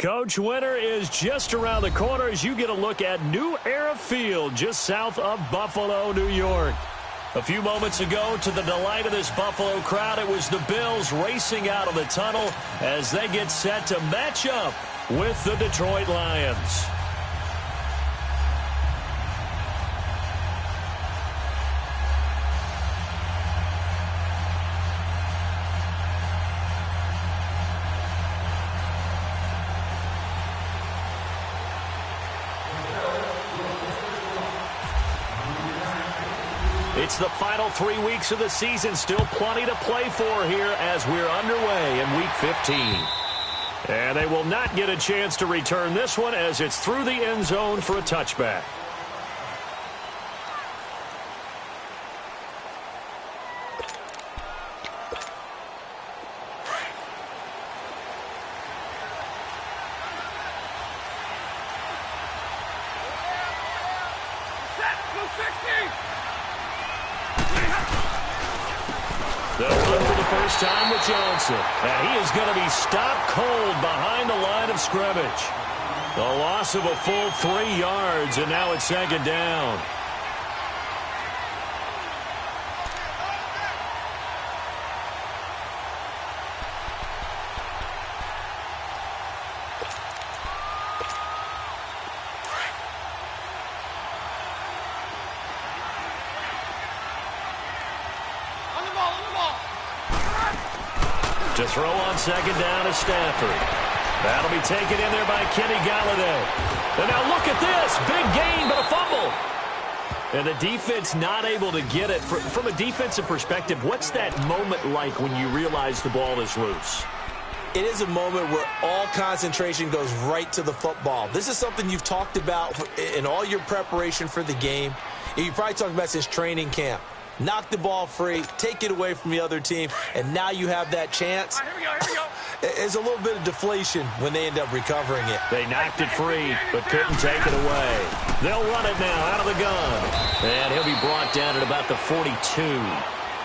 Coach, winter is just around the corner as you get a look at New Era Field just south of Buffalo, New York. A few moments ago, to the delight of this Buffalo crowd, it was the Bills racing out of the tunnel as they get set to match up with the Detroit Lions. It's the final 3 weeks of the season. Still plenty to play for here as we're underway in Week 15. And they will not get a chance to return this one as it's through the end zone for a touchback. They'll run for the first time with Johnson. And he is going to be stopped cold behind the line of scrimmage. The loss of a full 3 yards, and now it's second down. To throw on second down is Stafford. That'll be taken in there by Kenny Galladay. And now look at this. Big gain, but a fumble. And the defense not able to get it. From a defensive perspective, what's that moment like when you realize the ball is loose? It is a moment where all concentration goes right to the football. This is something you've talked about in all your preparation for the game. You probably talked about since training camp. Knock the ball free, take it away from the other team, and now you have that chance. Here we go. There's a little bit of deflation when they end up recovering it. They knocked it free, but couldn't take it away. They'll run it now out of the gun. And he'll be brought down at about the 42.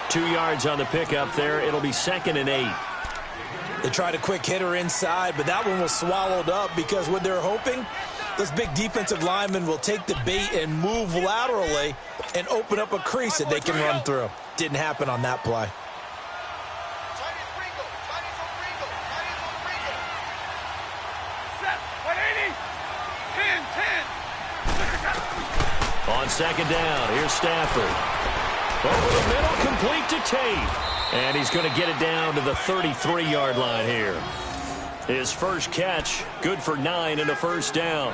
2 yards on the pickup there. It'll be 2nd and 8. They tried a quick hitter inside, but that one was swallowed up because what they're hoping, those big defensive linemen will take the bait and move laterally and open up a crease that they can run through. Didn't happen on that play. On second down, here's Stafford. Over the middle, complete to Tate. And he's going to get it down to the 33-yard line here. His first catch, good for 9 and a first down.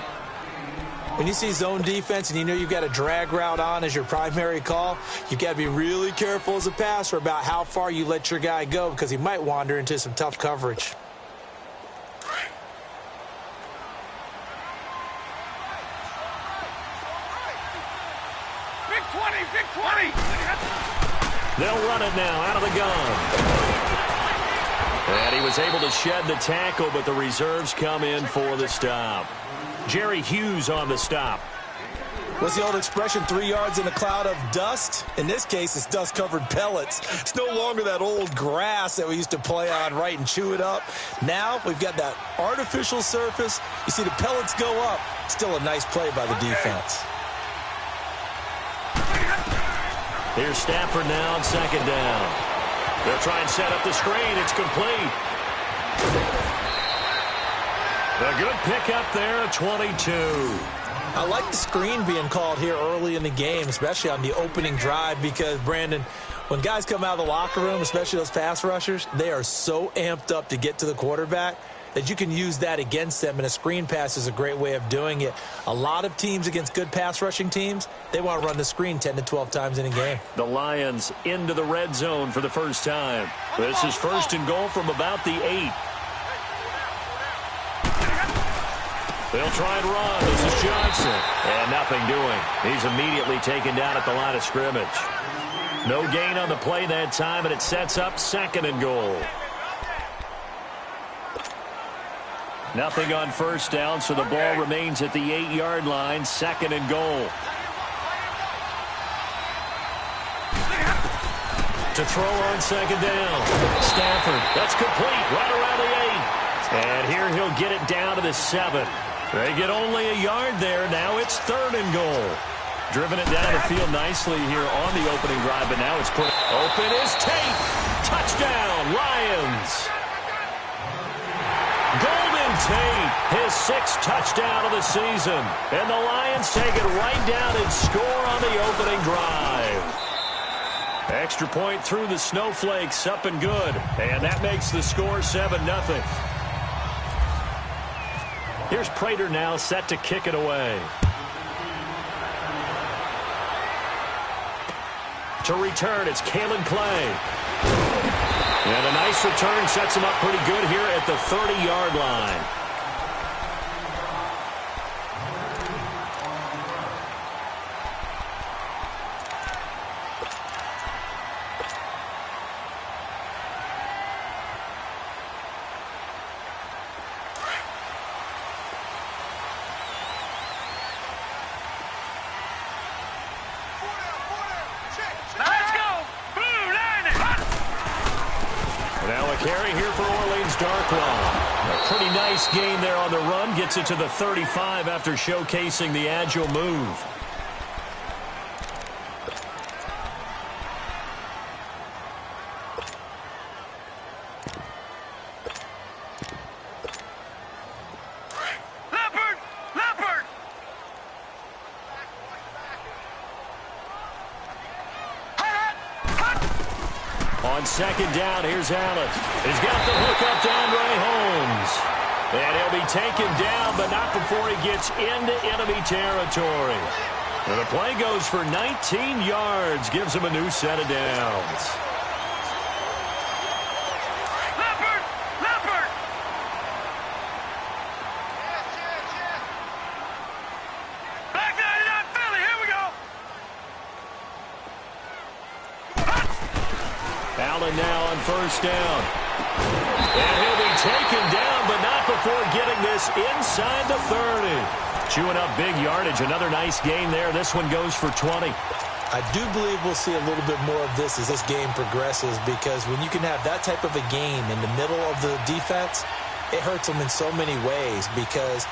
When you see zone defense and you know you've got a drag route on as your primary call, you've got to be really careful as a passer about how far you let your guy go because he might wander into some tough coverage. Big 20. They'll run it now out of the gun. And he was able to shed the tackle, but the reserves come in for the stop. Jerry Hughes on the stop. What's the old expression, 3 yards in a cloud of dust? In this case, it's dust-covered pellets. It's no longer that old grass that we used to play on, right, and chew it up. Now we've got that artificial surface. You see the pellets go up. Still a nice play by the defense. Here's Stafford now on second down. They'll try and set up the screen. It's complete. A good pickup there at 22. I like the screen being called here early in the game, especially on the opening drive, because, Brandon, when guys come out of the locker room, especially those pass rushers, they are so amped up to get to the quarterback that you can use that against them, and a screen pass is a great way of doing it. A lot of teams against good pass rushing teams, they want to run the screen 10 to 12 times in a game. The Lions into the red zone for the first time. This is 1st and goal from about the 8. They'll try and run. This is Johnson. And nothing doing. He's immediately taken down at the line of scrimmage. No gain on the play that time, and it sets up 2nd and goal. Nothing on first down, so the ball remains at the 8-yard line, 2nd and goal. To throw on second down. Stafford, that's complete, right around the 8. And here he'll get it down to the 7. They get only a yard there. Now it's 3rd and goal. Driven it down the field nicely here on the opening drive, but now it's put open is Tate. Touchdown, Lions. Golden Tate, his 6th touchdown of the season. And the Lions take it right down and score on the opening drive. Extra point through the snowflakes, up and good. And that makes the score 7-0. Here's Prater now set to kick it away. To return, it's Kalen Clay. And a nice return sets him up pretty good here at the 30-yard line. Carry here for Orleans Darkwa. A pretty nice gain there on the run. Gets it to the 35 after showcasing the agile move. On 2nd down, here's Allen. He's got the hook up to Andre Holmes. And he'll be taken down, but not before he gets into enemy territory. And the play goes for 19 yards, gives him a new set of downs. Allen now on 1st down. And he'll be taken down, but not before getting this inside the 30. Chewing up big yardage. Another nice gain there. This one goes for 20. I do believe we'll see a little bit more of this as this game progresses, because when you can have that type of a game in the middle of the defense, it hurts them in so many ways, because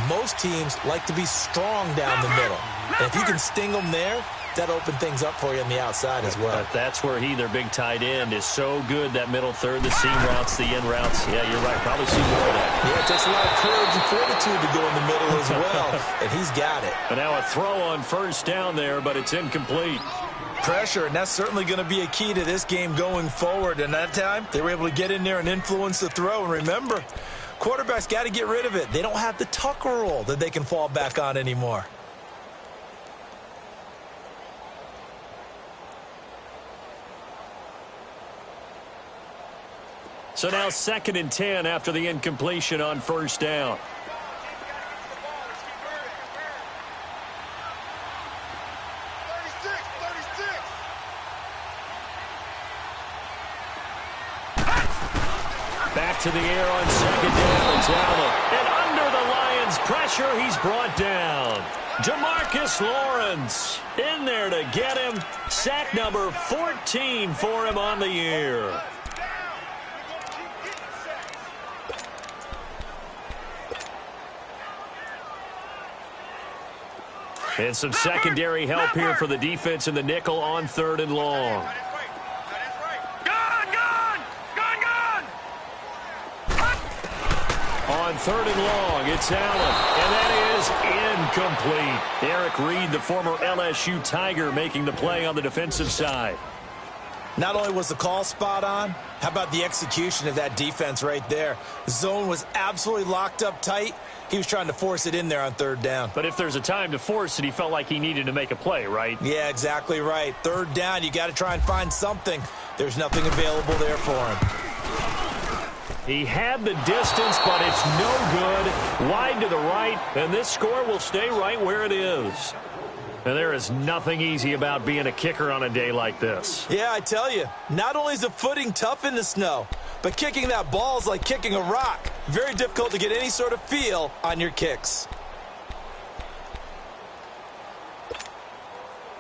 most teams like to be strong down the middle. And if you can sting them there, that open things up for you on the outside as well. But that's where their big tight end, is so good, that middle third, the seam routes, the in routes. Yeah, you're right. Probably see more of that. Yeah, it takes a lot of courage and fortitude to go in the middle as well, and he's got it. And now a throw on 1st down there, but it's incomplete. Pressure, and that's certainly going to be a key to this game going forward. And that time, they were able to get in there and influence the throw. And remember, quarterbacks got to get rid of it. They don't have the Tucker rule that they can fall back on anymore. So now 2nd and 10 after the incompletion on 1st down. Back to the air on 2nd down. It's Allen. And under the Lions' pressure, he's brought down. Demarcus Lawrence in there to get him. Sack number 14 for him on the year. And some secondary help here for the defense in the nickel on 3rd and long. On 3rd and long, it's Allen. And that is incomplete. Eric Reed, the former LSU Tiger, making the play on the defensive side. Not only was the call spot on, how about the execution of that defense right there? The zone was absolutely locked up tight. He was trying to force it in there on 3rd down. But if there's a time to force it, he felt like he needed to make a play, right? Yeah, exactly right. 3rd down, you got to try and find something. There's nothing available there for him. He had the distance, but it's no good. Wide to the right, and this score will stay right where it is. And there is nothing easy about being a kicker on a day like this. Yeah, I tell you, not only is the footing tough in the snow, but kicking that ball is like kicking a rock. Very difficult to get any sort of feel on your kicks.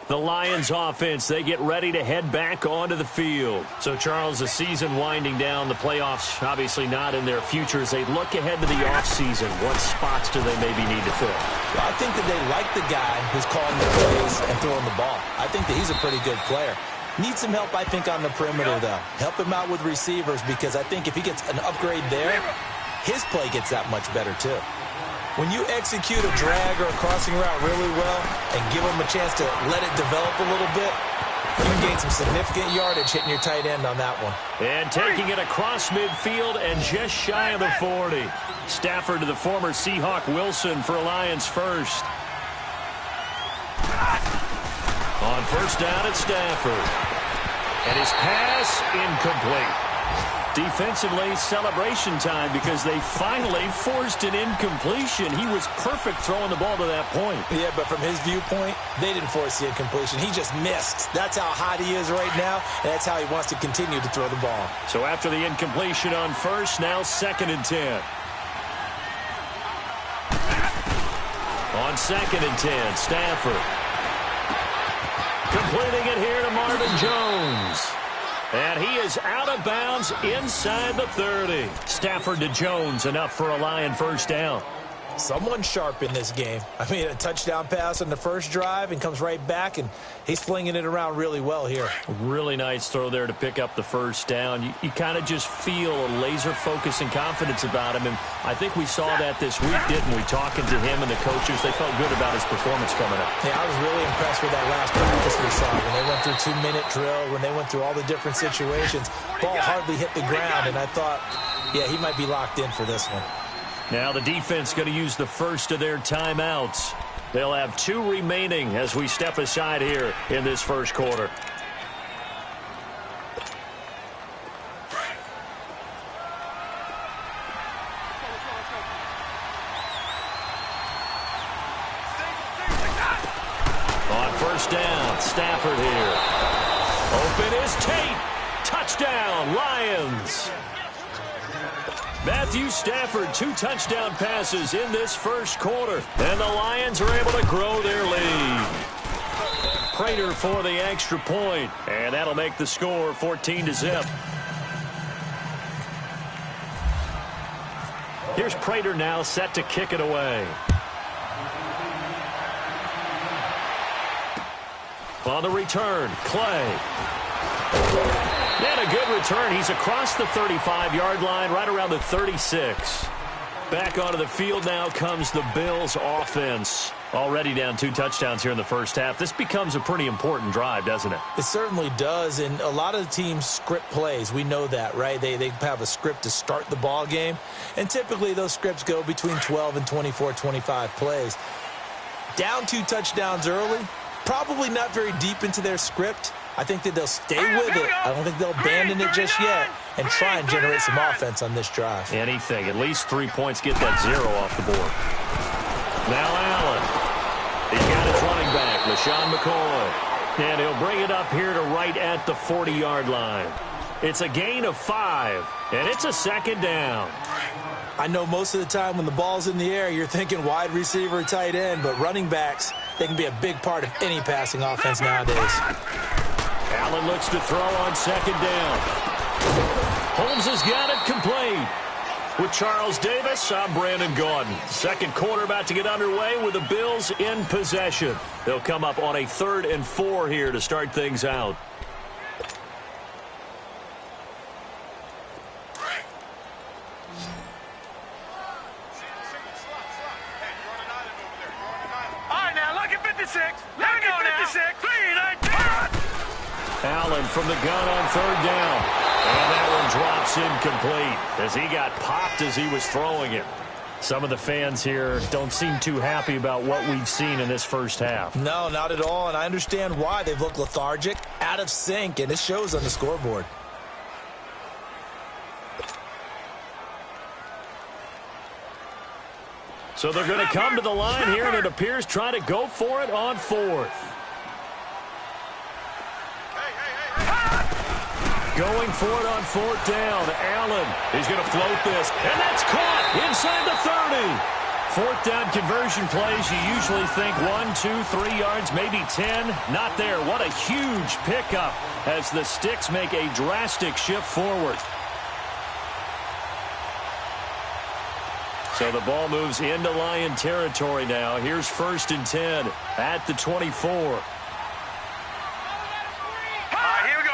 The Lions offense, they get ready to head back onto the field. So, Charles, the season winding down, the playoffs obviously not in their future. As they look ahead to the offseason, what spots do they maybe need to fill? Well, I think that they like the guy who's calling the plays and throwing the ball. I think that he's a pretty good player. Needs some help, I think, on the perimeter, though. Help him out with receivers, because I think if he gets an upgrade there, his play gets that much better, too. When you execute a drag or a crossing route really well and give him a chance to let it develop a little bit, you can gain some significant yardage hitting your tight end on that one. And taking it across midfield and just shy of the 40. Stafford to the former Seahawk Wilson for Lions first. On first down, it's Stafford. And his pass incomplete. Defensively, celebration time because they finally forced an incompletion. He was perfect throwing the ball to that point. Yeah, but from his viewpoint, they didn't force the incompletion. He just missed. That's how hot he is right now, and that's how he wants to continue to throw the ball. So after the incompletion on first, now 2nd and 10. On 2nd and 10, Stafford. Completing it here to Marvin Jones. And he is out of bounds inside the 30. Stafford to Jones, enough for a Lion first down. Someone sharp in this game. I mean, a touchdown pass on the first drive and comes right back, and he's flinging it around really well here. Really nice throw there to pick up the first down. You kind of just feel a laser focus and confidence about him, and I think we saw that this week, didn't we? Talking to him and the coaches, they felt good about his performance coming up. Yeah, I was really impressed with that last practice we saw. When they went through 2-minute drill, when they went through all the different situations, ball hardly hit the ground, and I thought, yeah, he might be locked in for this one. Now the defense going to use the first of their timeouts. They'll have 2 remaining as we step aside here in this first quarter. On first down, Stafford here. Open is Tate. Touchdown, Lions. Matthew Stafford, 2 touchdown passes in this first quarter. And the Lions are able to grow their lead. Prater for the extra point. And that'll make the score 14-0. Here's Prater now set to kick it away. On the return, Clay. And a good return. He's across the 35-yard line, right around the 36. Back onto the field now comes the Bills offense. Already down 2 touchdowns here in the first half. This becomes a pretty important drive, doesn't it? It certainly does, and a lot of the teams script plays. We know that, right? They have a script to start the ball game, and typically those scripts go between 12 and 24, 25 plays. Down 2 touchdowns early, probably not very deep into their script. I think that they'll stay with it. I don't think they'll abandon it just yet and try and generate some offense on this drive. Anything. At least 3 points, get that 0 off the board. Now Allen. He's got his running back, LaShawn McCoy. And he'll bring it up here to right at the 40-yard line. It's a gain of 5, and it's a 2nd down. I know most of the time when the ball's in the air, you're thinking wide receiver, tight end, but running backs, they can be a big part of any passing offense nowadays. Allen looks to throw on 2nd down. Holmes has got it complete. With Charles Davis, I'm Brandon Gaudin. Second quarter about to get underway with the Bills in possession. They'll come up on a 3rd and 4 here to start things out. Allen from the gun on 3rd down. And that one drops incomplete as he got popped as he was throwing it. Some of the fans here don't seem too happy about what we've seen in this first half. No, not at all, and I understand why. They've looked lethargic, out of sync, and it shows on the scoreboard. So they're going to come to the line here, and it appears trying to go for it on 4th. Going for it on 4th down. Allen is going to float this, and that's caught inside the 30. Fourth down conversion plays, you usually think 1, 2, 3 yards, maybe 10. Not there. What a huge pickup as the Sticks make a drastic shift forward. So the ball moves into Lion territory now. Here's 1st and 10 at the 24. Here we go.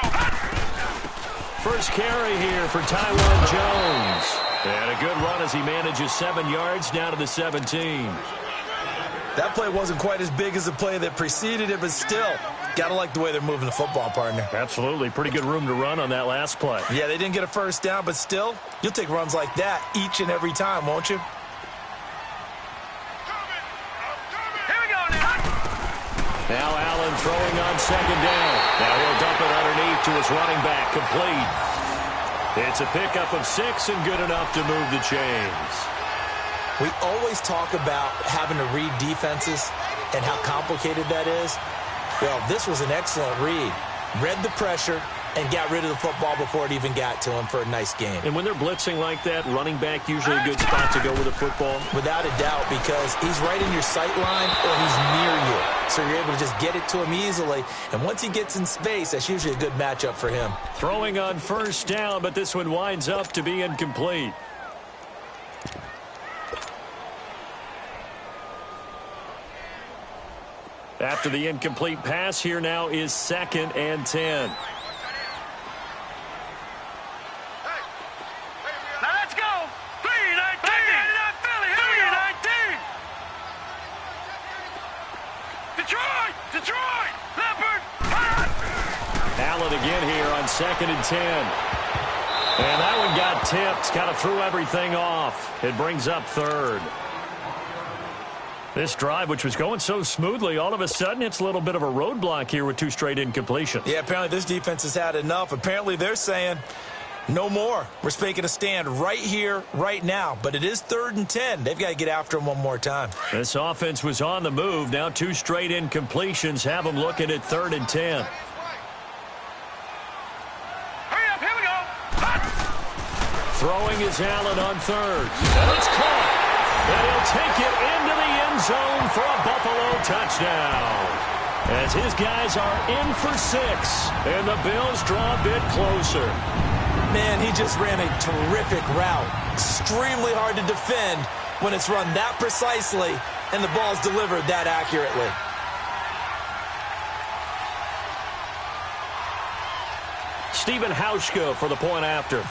First carry here for Taiwan Jones. And a good run as he manages 7 yards down to the 17. That play wasn't quite as big as the play that preceded it, but still, got to like the way they're moving the football, partner. Absolutely. Pretty good room to run on that last play. Yeah, they didn't get a first down, but still, you'll take runs like that each and every time, won't you? Here we go now. Now Allen throwing on 2nd down. Now he'll dump it underneath to his running back, complete. It's a pickup of 6 and good enough to move the chains. We always talk about having to read defenses and how complicated that is. Well, this was an excellent read. Read the pressure and got rid of the football before it even got to him for a nice game. And when they're blitzing like that, running back usually a good spot to go with the football? Without a doubt, because he's right in your sight line or he's near you. So you're able to just get it to him easily. And once he gets in space, that's usually a good matchup for him. Throwing on 1st down, but this one winds up to be incomplete. After the incomplete pass, here now is 2nd and 10. Now let's go. 3-19. Philly. 3-19. Detroit. Leopard. Allen again here on 2nd and 10. And that one got tipped. Kind of threw everything off. It brings up 3rd. This drive, which was going so smoothly, all of a sudden it's a little bit of a roadblock here with 2 straight incompletions. Yeah, apparently this defense has had enough. Apparently they're saying no more. We're making a stand right here, right now. But it is 3rd and 10. They've got to get after him one more time. This offense was on the move. Now 2 straight incompletions have them looking at 3rd and 10. Hurry up, here we go. Throwing is Allen on 3rd. And it's caught. And he'll take it into the end zone for a Buffalo touchdown. As his guys are in for 6. And the Bills draw a bit closer. Man, he just ran a terrific route. Extremely hard to defend when it's run that precisely and the ball's delivered that accurately. Stephen Hauschka for the point after.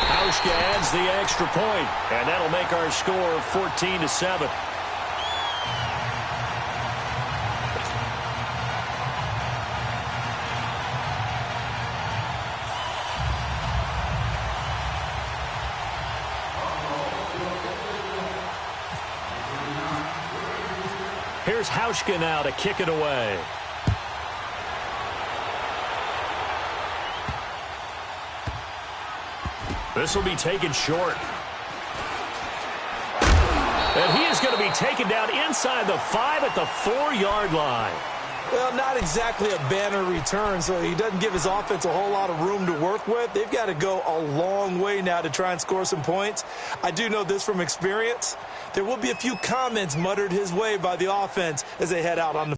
Hauschka adds the extra point, and that'll make our score 14-7. Here's Hauschka now to kick it away. This will be taken short. And he is going to be taken down inside the 5 at the 4-yard line. Well, not exactly a banner return, so he doesn't give his offense a whole lot of room to work with. They've got to go a long way now to try and score some points. I do know this from experience. There will be a few comments muttered his way by the offense as they head out on the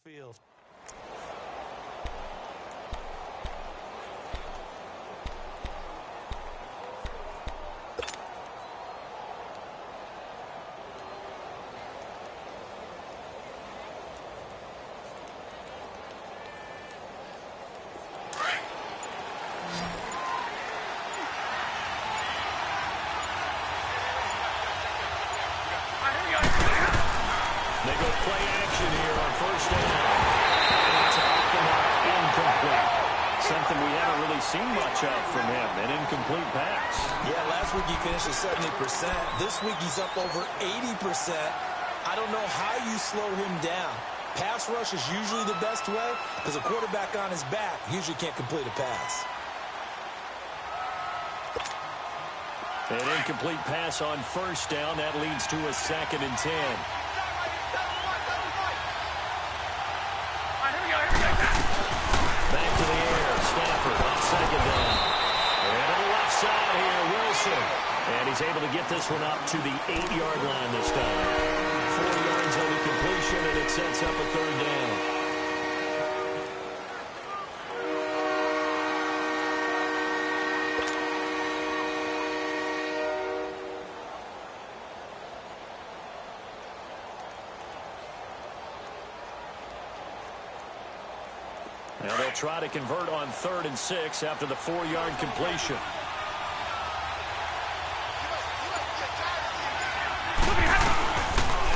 field. They go play action here on first down. It's off the mark, incomplete. Something we haven't really seen much of from him, an incomplete pass. Yeah, last week he finished at 70%. This week he's up over 80%. I don't know how you slow him down. Pass rush is usually the best way because a quarterback on his back usually can't complete a pass. An incomplete pass on first down. That leads to a 2nd and 10. Back to the air. Stafford on 2nd down. And to the left side here, Wilson. And he's able to get this one up to the 8-yard line this time. 4 yards on the completion, and it sets up a 3rd down. Now they'll try to convert on 3rd and 6 after the 4-yard completion.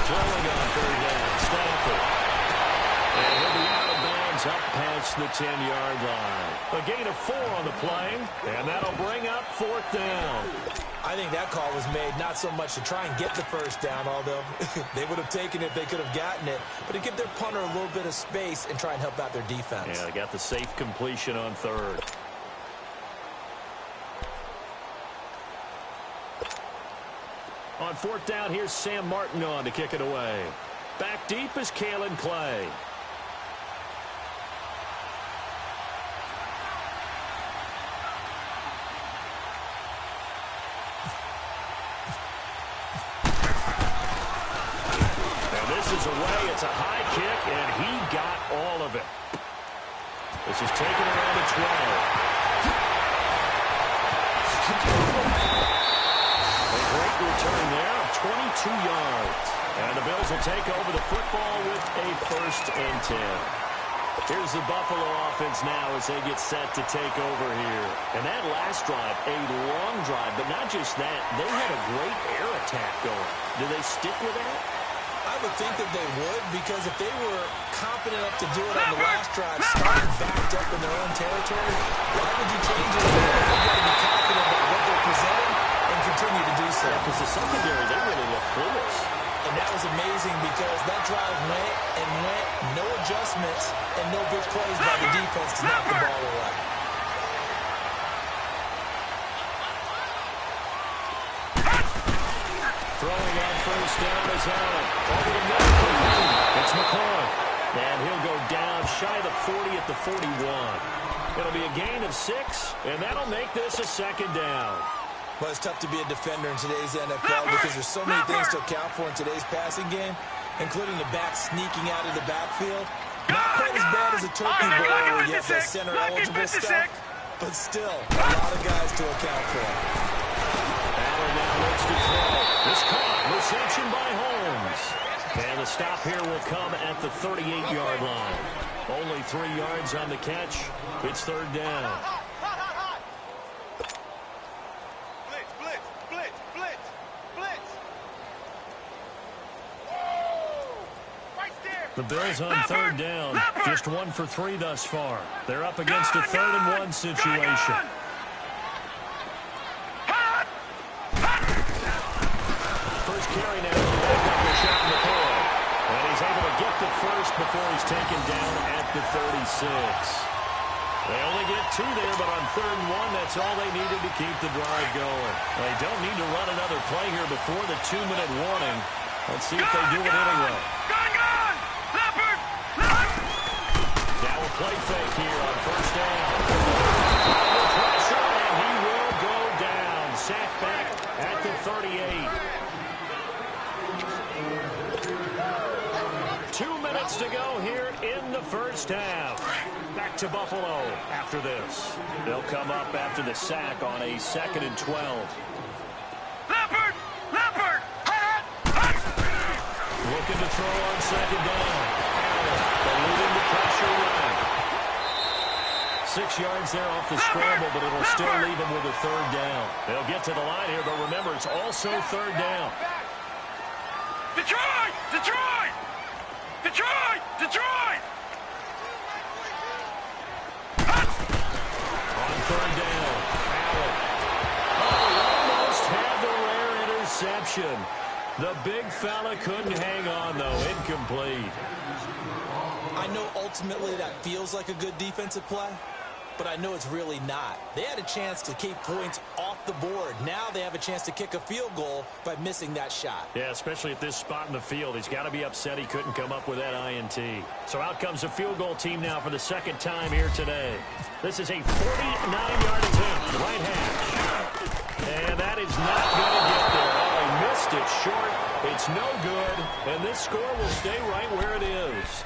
Throwing on 3rd down, Stafford. And he'll be out of bounds up past the 10-yard line. A gain of 4 on the play, and that'll bring up 4th down. I think that call was made not so much to try and get the first down, although they would have taken it if they could have gotten it, but to give their punter a little bit of space and try and help out their defense. Yeah, they got the safe completion on 3rd. On 4th down, here's Sam Martin on to kick it away. Back deep is Kalen Clay. Is away. It's a high kick, and he got all of it. This is taken around the 12. A great return there of 22 yards. And the Bills will take over the football with a 1st and 10. Here's the Buffalo offense now as they get set to take over here. And that last drive, a long drive, but not just that. They had a great air attack going. Do they stick with that? I would think that they would, because if they were confident enough to do it on the last drive, starting backed up in their own territory, why would you change it? They've got to be confident about what they're presenting and continue to do so. Because the secondary, they really look clueless. And that was amazing because that drive went and went, no adjustments and no big plays by the defense to knock the ball away. Throwing on first down is Allen. Over the middle. It's McCoy. And he'll go down shy of the 40 at the 41. It'll be a gain of 6, and that'll make this a 2nd down. Well, it's tough to be a defender in today's NFL because there's so many things to account for in today's passing game, including the back sneaking out of the backfield. Not quite as bad as a turkey bowl where you have the center-eligible stuff, but still a lot of guys to account for. Allen now looks to throw. This caught. Reception by Holmes. And the stop here will come at the 38-yard line. Only 3 yards on the catch. It's 3rd down. The Bills on 3rd down. Just 1 for 3 thus far. They're up against a 3rd and 1 situation. First carry now. Back up the shot McCoy. And he's able to get the first before he's taken down at the 36. They only get 2 there, but on 3rd and 1, that's all they needed to keep the drive going. They don't need to run another play here before the 2-minute warning. Let's see if they do it anyway. Now a play fake here on first down. Under pressure, and he will go down. Sacked back at the 38. 2 minutes to go here in first half. Back to Buffalo after this. They'll come up after the sack on a 2nd and 12. Leopard! Leopard! Looking to throw on 2nd down. Eluding the pressure right. 6 yards there off the scramble, but it'll still leave him with a 3rd down. They'll get to the line here, but remember, it's also 3rd down. Detroit! Detroit! Detroit! Detroit! On 3rd down, Allen. Oh, almost had the rare interception. The big fella couldn't hang on, though. Incomplete. I know ultimately that feels like a good defensive play, but I know it's really not. They had a chance to keep points off the board. Now they have a chance to kick a field goal by missing that shot. Yeah, especially at this spot in the field. He's got to be upset he couldn't come up with that INT. So out comes the field goal team now for the 2nd time here today. This is a 49-yard attempt. Right hash. And that is not going to get there. Oh, he missed it short. It's no good. And this score will stay right where it is.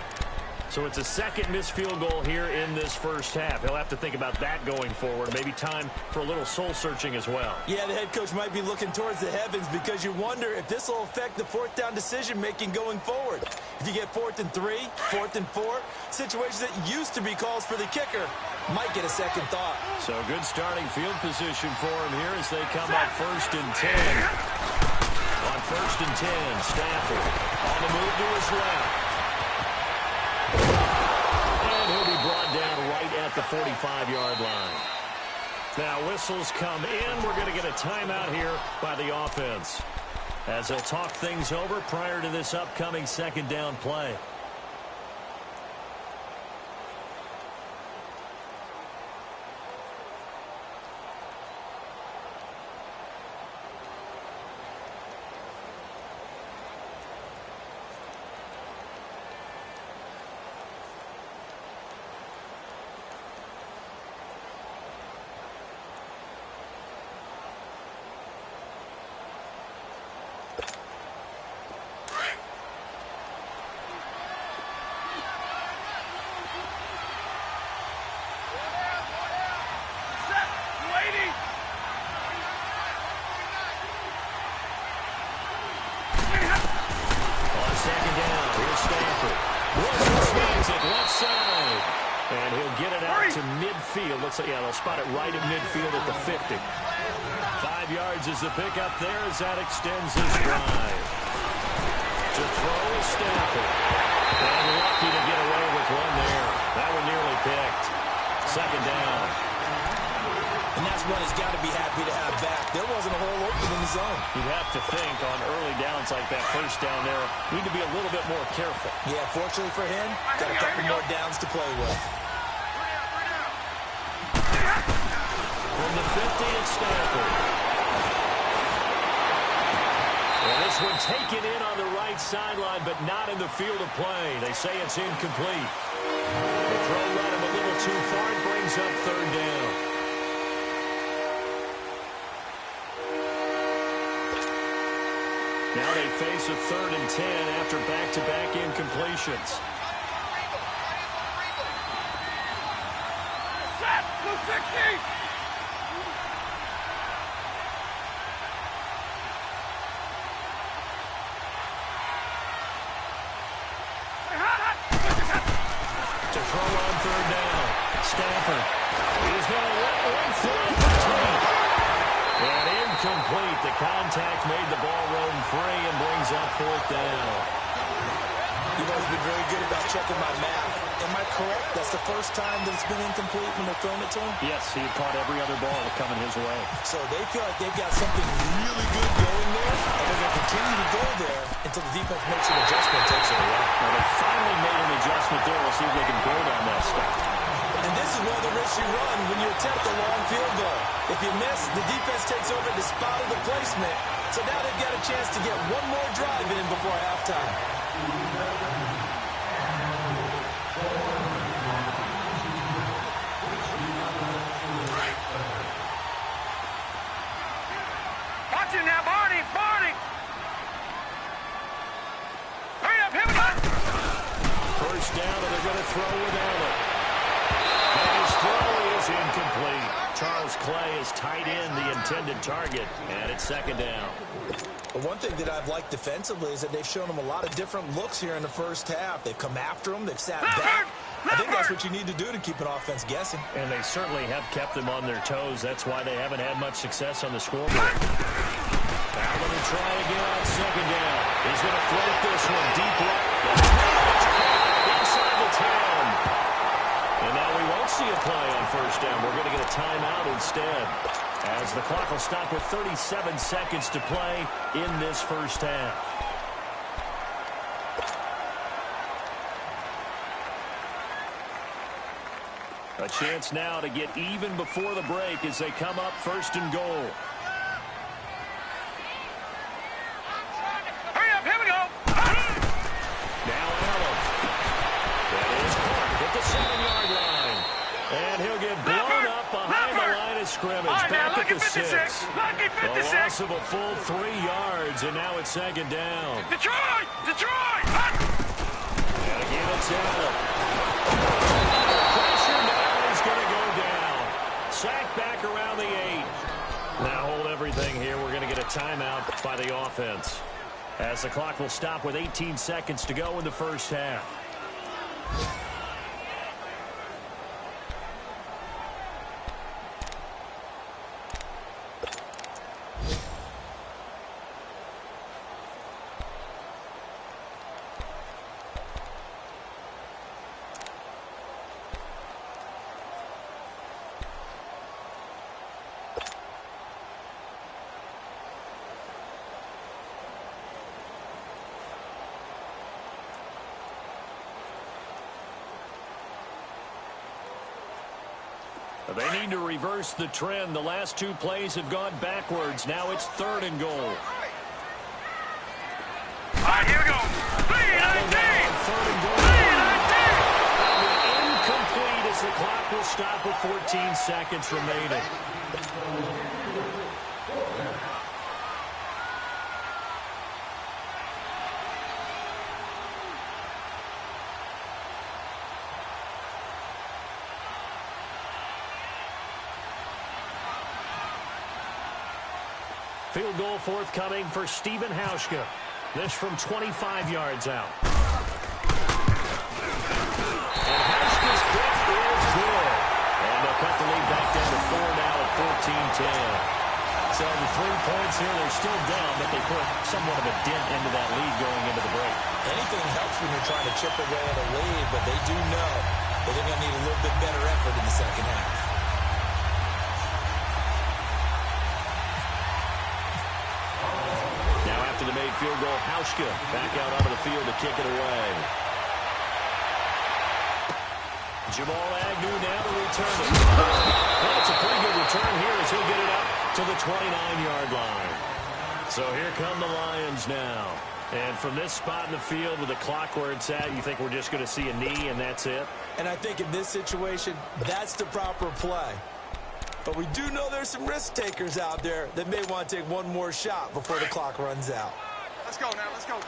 So it's a 2nd missed field goal here in this first half. He'll have to think about that going forward. Maybe time for a little soul-searching as well. Yeah, the head coach might be looking towards the heavens because you wonder if this will affect the 4th down decision-making going forward. If you get 4th and 3, 4th and 4, situations that used to be calls for the kicker might get a second thought. So good starting field position for him here as they come up 1st and 10. On 1st and 10, Stafford on the move to his left. And he'll be brought down right at the 45-yard line. Now whistles come in. We're going to get a timeout here by the offense as they'll talk things over prior to this upcoming 2nd down play. And he'll get it out to midfield. Looks like, yeah, they'll spot it right at midfield at the 50. 5 yards is the pickup there as that extends his drive. To throw is Stafford. And lucky to get away with one there. That one nearly picked. 2nd down. And that's one he's got to be happy to have back. There wasn't a hole open in the zone. You'd have to think on early downs like that 1st down there, need to be a little bit more careful. Yeah, fortunately for him, got a couple more downs to play with. From the 50, it's Stafford. And this one taken in on the right sideline, but not in the field of play. They say it's incomplete. The throw led him a little too far. It brings up 3rd down. Now they face a 3rd and 10 after back-to-back incompletions. Set! 260! To throw on 3rd down. Stafford is going to let one fly between. And incomplete. The contact made the ball roam free and brings up 4th down. You've always been very good about checking my math. Am I correct? That's the first time that it's been incomplete when they're throwing it to him? Yes, he had caught every other ball coming his way. So they feel like they've got something really good going there, and they're going to continue to go there until the defense makes an adjustment and takes it away. Now they finally made an adjustment there. We'll see if they can build on that stuff. And this is one of the risks you run when you attempt a long field goal. If you miss, the defense takes over the spot of the placement. So now they've got a chance to get one more drive in before halftime. Watch it now, Barney! Barney! Hurry up, here we go! 1st down, and they're going to throw without it. And his throw is incomplete. Charles Clay has tied in the intended target, and it's second down. But one thing that I've liked defensively is that they've shown him a lot of different looks here in the first half. They've come after him. They've sat back. I think that's what you need to do to keep an offense guessing. And they certainly have kept them on their toes. That's why they haven't had much success on the scoreboard. Now going to try again on second down. He's going to float this one deep right. Inside the 10. And now we won't see a play on first down. We're going to get a timeout instead, as the clock will stop with 37 seconds to play in this first half. A chance now to get even before the break as they come up first and goal. Hurry up, here we go. Now Allen. That is Clark at the 7-yard line. And he'll get blown up behind the line of scrimmage. Right, back now, at the 6. Lucky 56. A loss of a full 3 yards, and now it's second down. Detroit! Detroit! And again it's Allen. Pressure now is going to go down. Sack back around the 8. Now hold everything here. We're going to get a timeout by the offense, as the clock will stop with 18 seconds to go in the first half. They need to reverse the trend. The last 2 plays have gone backwards. Now it's 3rd and goal. All right, here we go. 3-19. 3rd and goal. 3-19. Incomplete as the clock will stop with 14 seconds remaining. Field goal forthcoming for Stephen Hauschka. This from 25 yards out. And Hauschka's kick is good. And they'll cut the lead back down to 4 now at 14-10. So the 3 points here, they're still down, but they put somewhat of a dent into that lead going into the break. Anything helps when you're trying to chip away at a lead, but they do know that they're going to need a little bit better effort in the second half. After the made field goal, Hauschka back out onto the field to kick it away. Jamal Agnew now to return it. Well, it's a pretty good return here as he'll get it out to the 29-yard line. So here come the Lions now. And from this spot in the field with the clock where it's at, you think we're just going to see a knee and that's it? And I think in this situation, that's the proper play. But we do know there's some risk takers out there that may want to take one more shot before the clock runs out. Let's go now, let's go.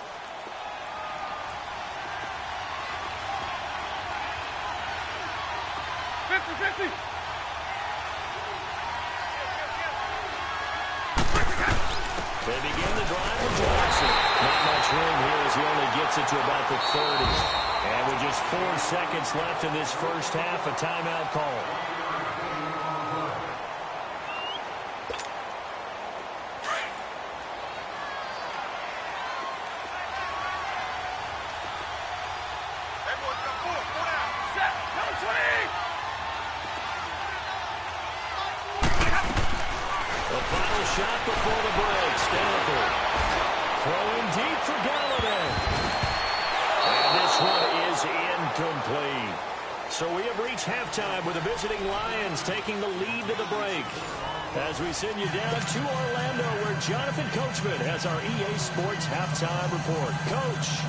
They begin the drive with Jackson. Not much room here as he only gets it to about the 30. And with just 4 seconds left in this first half, a timeout call. Shot before the break. Stanford throwing deep for Galladay. And this one is incomplete. So we have reached halftime with the visiting Lions taking the lead to the break. As we send you down to Orlando, where Jonathan Coachman has our EA Sports halftime report. Coach.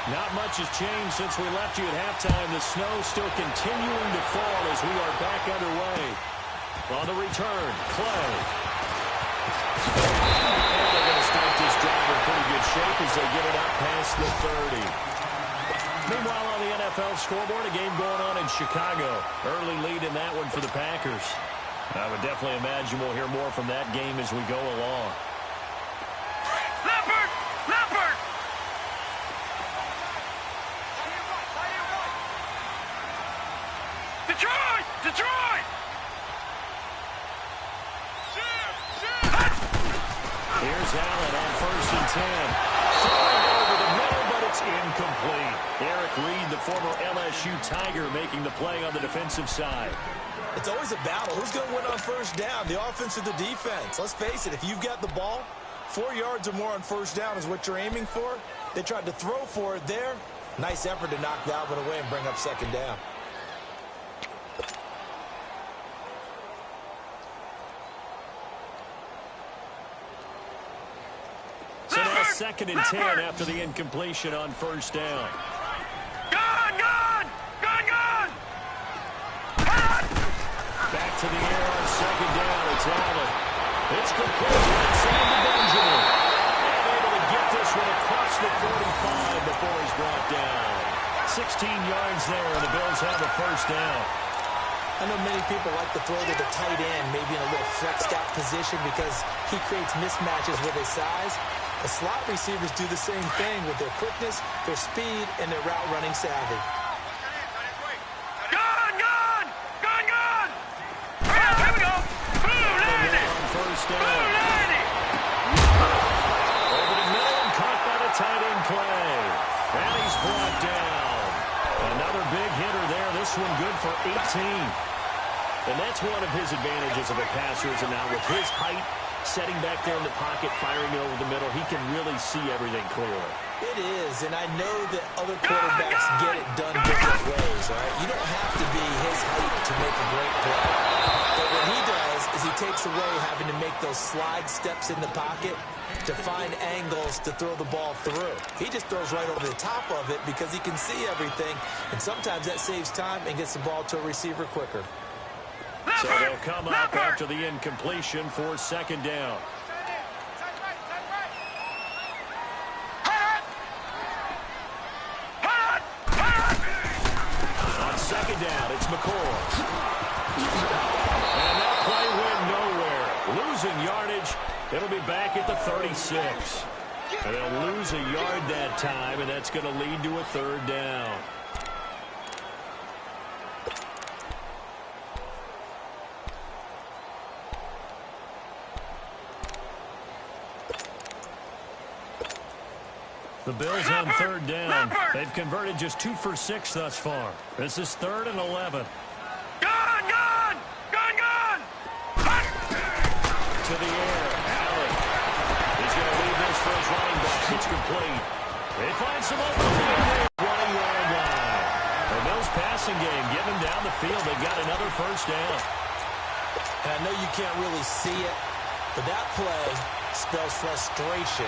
Not much has changed since we left you at halftime. The snow still continuing to fall as we are back underway. On the return, Clay. And they're going to start this drive in pretty good shape as they get it up past the 30. Meanwhile, on the NFL scoreboard, a game going on in Chicago. Early lead in that one for the Packers. I would definitely imagine we'll hear more from that game as we go along. Leopard! Leopard! Detroit! Detroit! Here's Allen on 1st and 10. Throwing over the middle, but it's incomplete. Eric Reed, the former LSU Tiger, making the play on the defensive side. It's always a battle. Who's going to win on first down, the offense or the defense? Let's face it, if you've got the ball, 4 yards or more on first down is what you're aiming for. They tried to throw for it there. Nice effort to knock that one away and bring up second down. So now 2nd and 10 after the incompletion on first down. Gone! Gone! Gone! Gone! Back to the air on 2nd down. It's Allen. It's complete. Inside to Benjamin. And able to get this one across the 45 before he's brought down. 16 yards there, and the Bills have a first down. I know many people like to throw to the tight end, maybe in a little flexed out position because he creates mismatches with his size. The slot receivers do the same thing with their quickness, their speed, and their route running savvy. Gone! Gone! Gone! Gone! Here we go! Blue 90! First down. Blue 90! Over the middle and caught by the tight end play. And he's brought down. Another big hitter there. This one good for 18. And that's one of his advantages of a passer is now with his height, setting back there in the pocket, firing it over the middle, he can really see everything clearly. It is, and I know that other quarterbacks get it done different ways, all right? You don't have to be his height to make a great play. But what he does is he takes away having to make those slide steps in the pocket to find angles to throw the ball through. He just throws right over the top of it because he can see everything, and sometimes that saves time and gets the ball to a receiver quicker. So they'll come up after the incompletion for 2nd down. On 2nd down, it's McCoy. And that play went nowhere. Losing yardage. It'll be back at the 36. And they'll lose a yard that time, and that's going to lead to a 3rd down. The Bills on 3rd down. They've converted just 2 for 6 thus far. This is 3rd and 11. Gone! Gone! Gone! Gone! To the air. Allen. He's going to leave this for his running back. It's complete. They find some open field. 20-yard line. The Bills passing game. Get them down the field. They got another first down. And I know you can't really see it, but that play spells frustration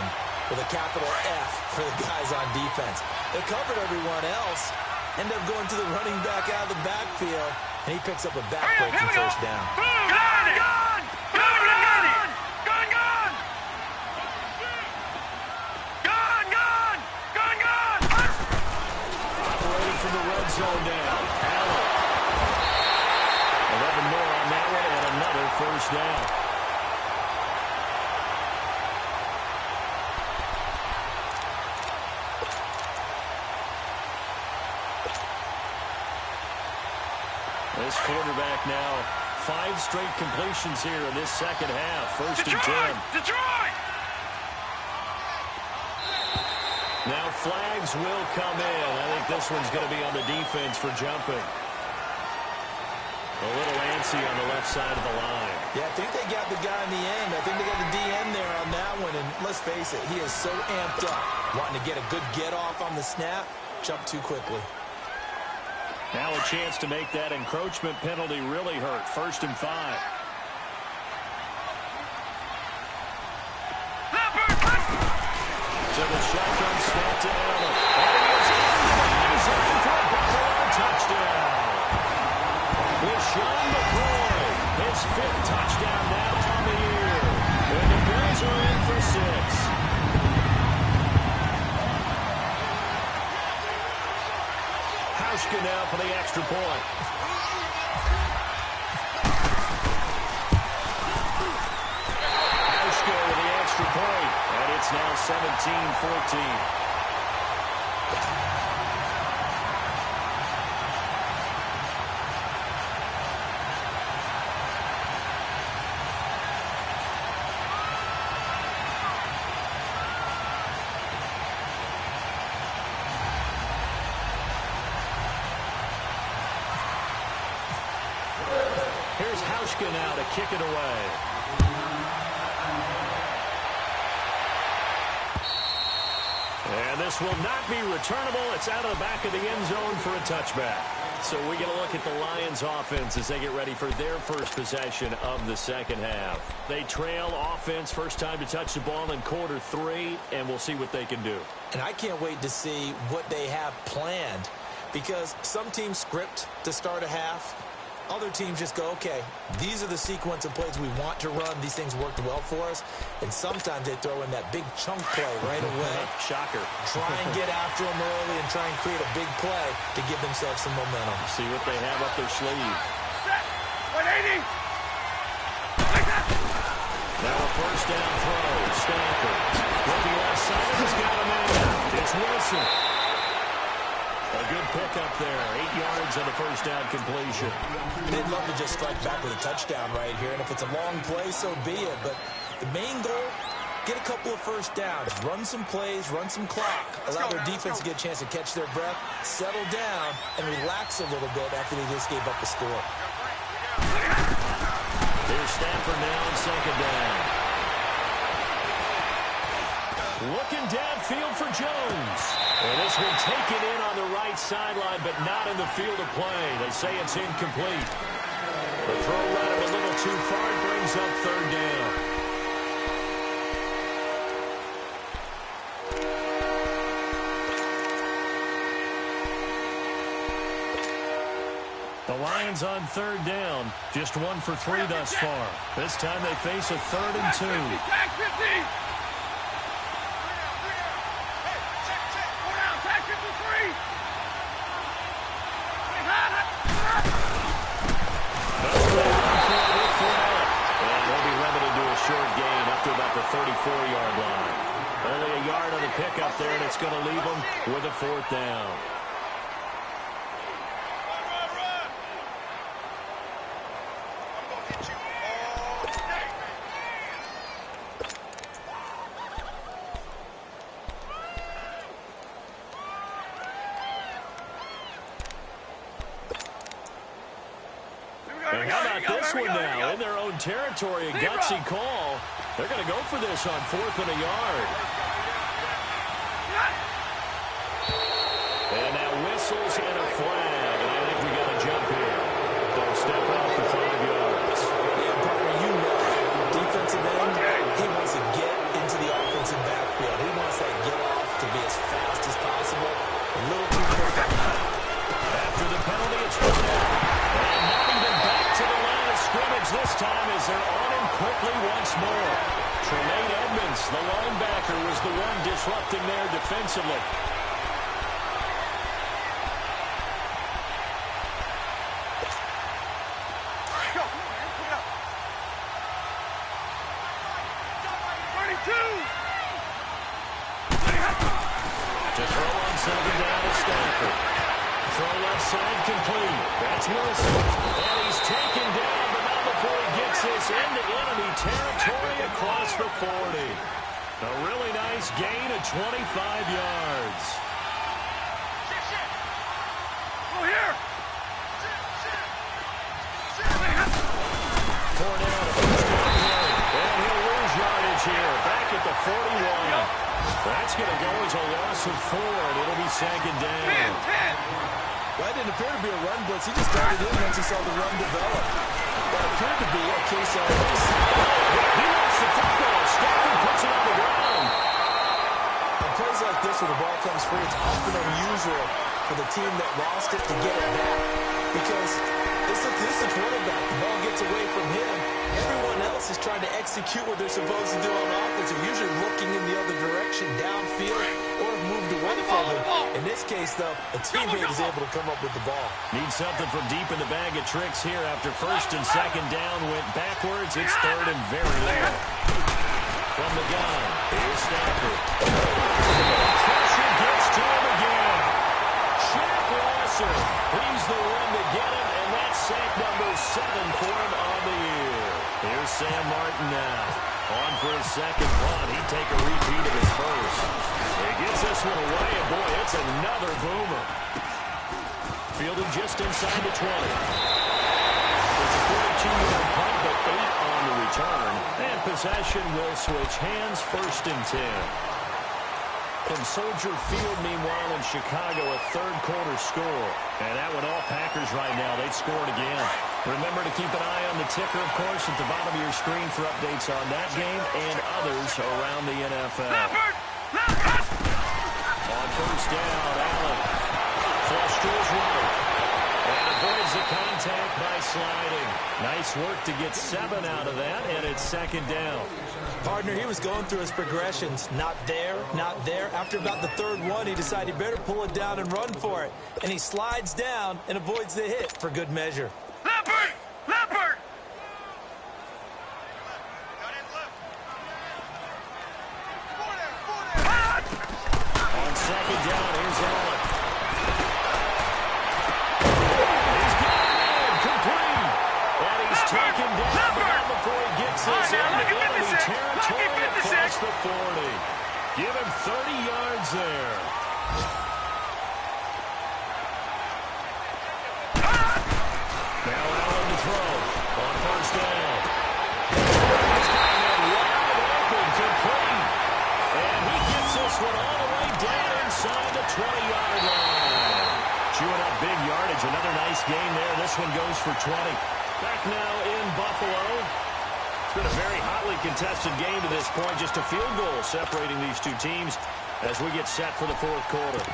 with a capital F for the guys on defense. They covered everyone else, end up going to the running back out of the backfield, and he picks up a backbreaking first down. Gone! Gone! Gone! Gone! Gone! Gone! Gone! Gone! Gone! Gone! Operating from the red zone down. Allen. 11 more on that one and another first down. This quarterback now 5 straight completions here in this second half. 1st and 10. Detroit! Now flags will come in. I think this one's going to be on the defense for jumping. A little antsy on the left side of the line. Yeah, I think they got the guy in the end. I think they got the DN there on that one. And let's face it, he is so amped up, wanting to get a good get-off on the snap, jump too quickly. Now a chance to make that encroachment penalty really hurt. 1st and 5. To the shotgun snap down. And he is fifth touchdown now on the year. And the Bills are in for 6. Hauschka now for the extra point. Hauschka with the extra point, and it's now 17-14. Here's Hauschka now to kick it away. And this will not be returnable. It's out of the back of the end zone for a touchback. So we get a look at the Lions offense as they get ready for their first possession of the second half. They trail offense, first time to touch the ball in quarter 3, and we'll see what they can do. And I can't wait to see what they have planned, because some teams script to start a half. Other teams just go, okay, these are the sequence of plays we want to run. These things worked well for us. And sometimes they throw in that big chunk play right away. Shocker. Try and get after them early and try and create a big play to give themselves some momentum. See what they have up their sleeve. Set. 180. Now a first down throw. Stanford. With the left side, he's got a man. It's Wilson. A good pickup there. 8 yards on the first down completion. They'd love to just strike back with a touchdown right here. And if it's a long play, so be it. But the main goal, get a couple of first downs. Run some plays, run some clock. Allow their defense to get a chance to catch their breath, settle down, and relax a little bit after they just gave up the score. Here's Stanford now on second down. Looking downfield for Jones. And this one taken in on the right sideline, but not in the field of play. They say it's incomplete. The throw ran a little too far. It brings up third down. The Lions on third down. Just 1 for 3 thus far. This time they face a 3rd and 2. Tag 50. Short gain up to about the 34-yard line. Only a yard on the pickup there, and it's going to leave them with a 4th down. And how about this one now? In their own territory, a gutsy call. They're going to go for this on 4th and a yard. And now whistles and a flag. And I think we got a jump here. They'll step off the 5 yards. Yeah, partner, you know, defensive end, he wants to get into the offensive backfield. He wants that get off to be as fast as possible. A little too quick on that. After the penalty, it's run out. And not even back to the line of scrimmage this time as they're on him quickly once more. Tremaine Edmonds, the linebacker, was the one disrupting there defensively. To throw on second down to Stanford. Throw left side complete. That's Wilson. And he's taken down, but not before he gets this into enemy territory across the 40. A really nice gain of 25 yards. Go here. Fournette, a first down play. And he'll lose yardage here. Back at the 41. That's going to go as a loss of 4, and it'll be second down. 10. Well, it didn't appear to be a run blitz. He just darted in once he saw the run develop. That appeared to be a case of this. He wants the football. Stanford puts it on the ground. On plays like this where the ball comes free, it's often unusual for the team that lost it to get it back. because this is the quarterback. The ball gets away from him. Everyone else is trying to execute what they're supposed to do on offense. They're usually looking in the other direction, downfield, or have moved away from him. In this case, though, a teammate is able to come up with the ball. Needs something from deep in the bag of tricks here after first and second down went backwards. It's third and very low. From the gun, here's Stafford. Pressure gets to him again. Shaq Lawson, he's the one to get him, and that's sack number 7 for him on the year. Here's Sam Martin now. On for his second punt. He'd take a repeat of his first. He gets this one away, and boy, it's another boomer. Fielded just inside the 20. It's a 42-yard punt, but 8 on the return. And possession will switch hands, first and 10. From Soldier Field, meanwhile, in Chicago, a third-quarter score. And that one all Packers right now. They'd scored again. Remember to keep an eye on the ticker, of course, at the bottom of your screen for updates on that game and others around the NFL. On first down, Allen. Flush to his right. And avoids the contact by sliding. Nice work to get 7 out of that, and it's second down. Partner, he was going through his progressions. Not there, not there. After about the third one, he decided he better pull it down and run for it. And he slides down and avoids the hit for good measure. Leopard! Leopard! On second down, here's Allen. He's got it, complete. And he's taken down, but not before he gets this into enemy territory across the 40. Give him 30 yards there. Now Allen to throw on first down. He's got him wide open, complete. And he gets this one all the way down inside the 20-yard line. Chewing up big yardage. Another nice game there. This one goes for 20. Back now in Buffalo. It's been a very hotly contested game to this point. Just a field goal separating these two teams as we get set for the fourth quarter.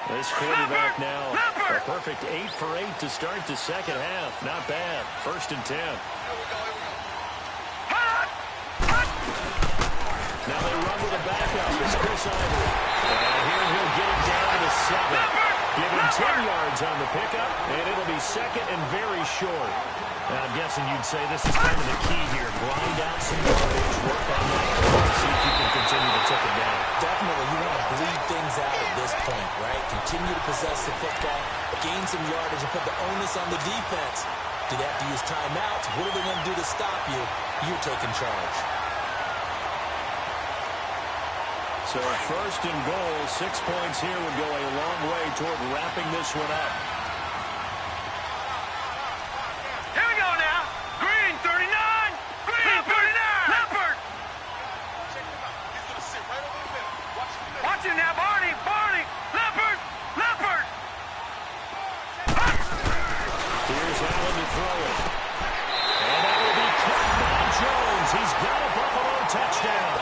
This quarterback now, a perfect 8 for 8 to start the second half. Not bad. First and 10. Now they run with a backup. It's Chris Ivory. And here he'll get it down to 7. Give him 10 yards on the pickup, and it'll be second and very short. Now I'm guessing you'd say this is kind of the key here. Grind out some yardage, work on that, see if you can continue to tick it down. Definitely, you want to bleed things out at this point, right? Continue to possess the football, gain some yardage, and put the onus on the defense. Do they have to use timeouts? What are they going to do to stop you? You're taking charge. So first and goal, 6 points here would go a long way toward wrapping this one up. Here we go now. Green 39. Green 39. Leopard. Watch him now, Barney. Barney. Leopard. Leopard. Here's Allen to throw it. And that will be caught by Jones. He's got a Buffalo touchdown.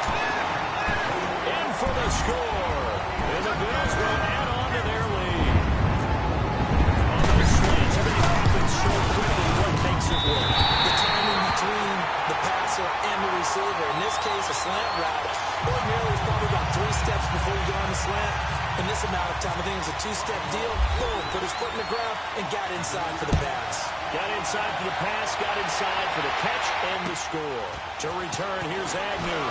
In for the score. And the Bills will add on to their lead. On those slants, everything happens so quickly. What makes it work? The timing between the passer and the receiver. In this case, a slant route. Ordinarily, it's probably about 3 steps before you go on the slant. In this amount of time, I think it was a 2-step deal. Boom, put his foot in the ground and got inside for the pass. Got inside for the pass, got inside for the catch and the score. To return, here's Agnew.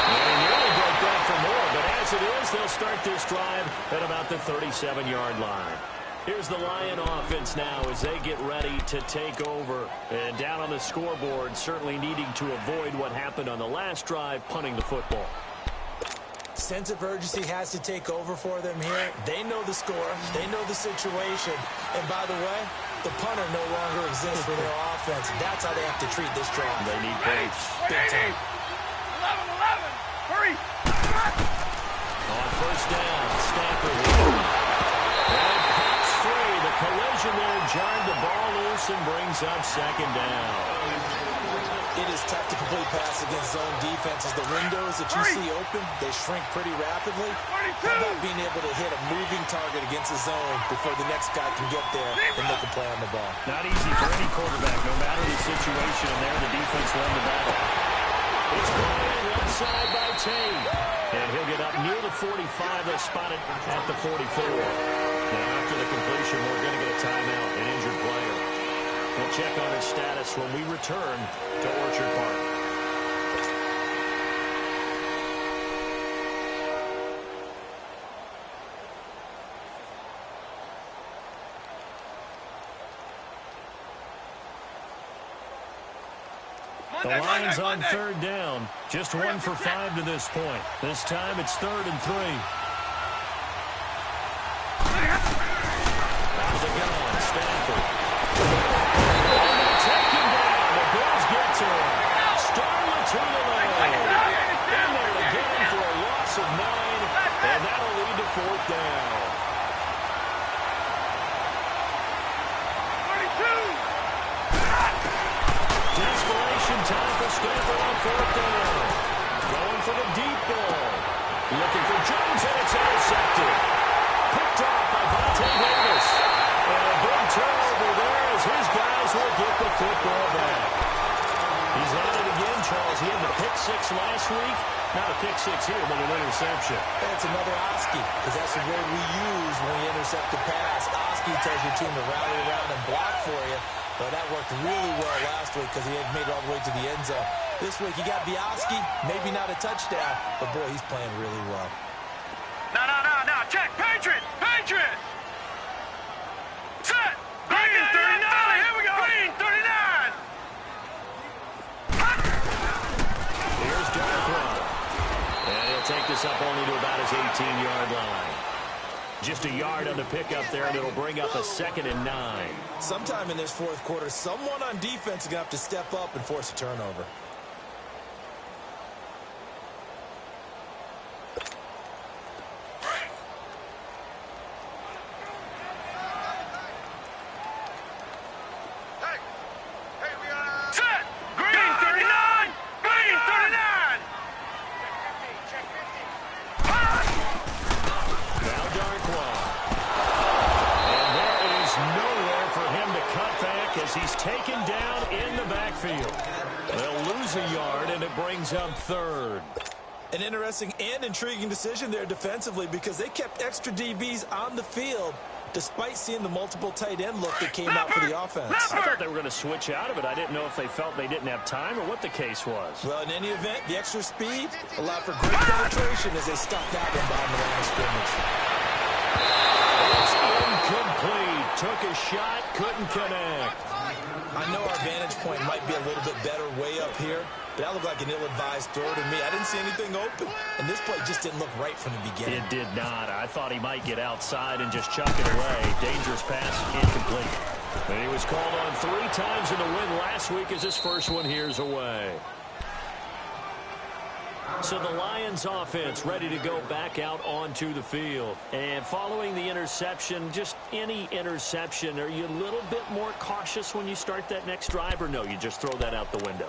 And he really broke that for more, but as it is, they'll start this drive at about the 37-yard line. Here's the Lion offense now as they get ready to take over. And down on the scoreboard, certainly needing to avoid what happened on the last drive, punting the football. Sense of urgency has to take over for them here. They know the score. They know the situation. And by the way, the punter no longer exists for their offense. That's how they have to treat this drive. They need pace. Big time. 11. Hurry. On first down, Stafford. And pops free. The collision there jarred the ball loose and brings up second down. It is tough to complete pass against zone defenses. The windows that you see open, they shrink pretty rapidly. How about being able to hit a moving target against the zone before the next guy can get there and make a play on the ball? Not easy for any quarterback, no matter the situation. And there, the defense won the battle. It's brought in one side by Tate. And he'll get up near the 45. They'll spot it at the 44. Now, after the completion, we're going to get a timeout, an injured player. We'll check on his status when we return to Orchard Park. The Lions on third down. Just 1 for 5 to this point. This time it's 3rd and 3. Out of the gun, Stanford. Taken down. The Bills get to him. Starling to the lane. In there again for a loss of 9. And that'll lead to 4th down. 32. Desperation time for Stanford on 4th down. Going for the deep ball. Looking for Jones, and it's intercepted. Picked off by Vontae Davis. And a big turnover there as his guys will get the football back. He's at it again, Charles. He had the pick 6 last week. Not a pick 6 here, but an interception. That's another Oski, because that's the word we use when we intercept the pass. Oski tells your team to rally around and block for you. But that worked really well last week because he had made it all the way to the end zone. This week, he got Bioski, maybe not a touchdown, but boy, he's playing really well. No. Check. Patriot. Set. Green 39. Here we go. Green 39. Here's Darkwa. And he'll take this up only to about his 18-yard line. Just a yard on the pickup there, and it'll bring up a 2nd and 9. Sometime in this 4th quarter, someone on defense is going to have to step up and force a turnover. Set. Green 39. Green 39. Now Darkwa. And there is nowhere for him to cut back as he's taken down in the backfield. They'll lose a yard, and it brings up 3rd. An interesting and intriguing decision there defensively because they kept extra DBs on the field despite seeing the multiple tight end look that came out for the offense. I thought they were going to switch out of it. I didn't know if they felt they didn't have time or what the case was. Well, in any event, the extra speed allowed for great penetration as they stuck that one behind the line of scrimmage. It's incomplete. Took a shot, couldn't connect. I know our vantage point might be a little bit better way up here, but that looked like an ill-advised throw to me. I didn't see anything open, and this play just didn't look right from the beginning. It did not. I thought he might get outside and just chuck it away. Dangerous pass, incomplete. And he was called on 3 times in the win last week as his first one here's away. So the Lions offense ready to go back out onto the field. And following the interception, just any interception, are you a little bit more cautious when you start that next drive, or no, you just throw that out the window?